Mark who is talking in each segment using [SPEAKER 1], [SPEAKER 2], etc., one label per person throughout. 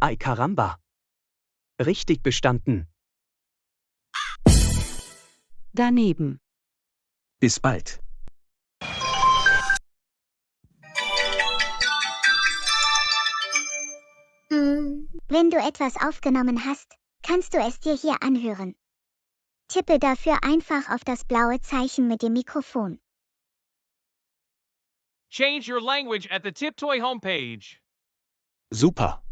[SPEAKER 1] Ay caramba. Richtig bestanden.
[SPEAKER 2] Daneben.
[SPEAKER 3] Bis bald.
[SPEAKER 4] Wenn du etwas aufgenommen hast, kannst du es dir hier anhören. Tippe dafür einfach auf das blaue Zeichen mit dem Mikrofon.
[SPEAKER 5] Change your language at the Tiptoy homepage.
[SPEAKER 3] Super.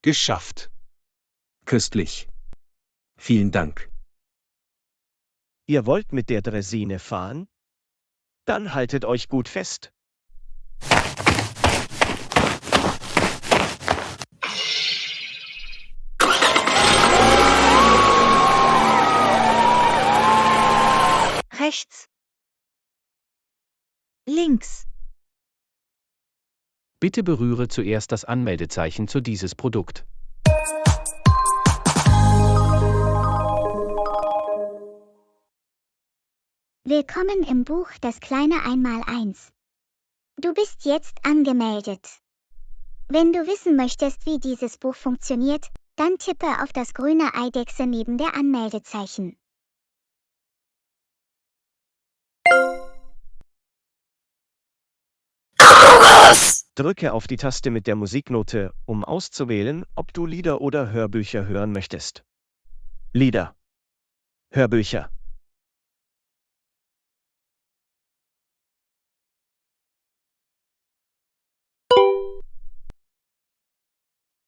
[SPEAKER 3] Geschafft. Köstlich. Vielen Dank.
[SPEAKER 6] Ihr wollt mit der Draisine fahren? Dann haltet euch gut fest.
[SPEAKER 2] Rechts. Links.
[SPEAKER 7] Bitte berühre zuerst das Anmeldezeichen zu dieses Produkt.
[SPEAKER 4] Willkommen im Buch Das kleine Einmaleins. Du bist jetzt angemeldet. Wenn du wissen möchtest, wie dieses Buch funktioniert, dann tippe auf das grüne Eidechse neben der Anmeldezeichen.
[SPEAKER 6] Drücke auf die Taste mit der Musiknote, um auszuwählen, ob du Lieder oder Hörbücher hören möchtest. Lieder. Hörbücher.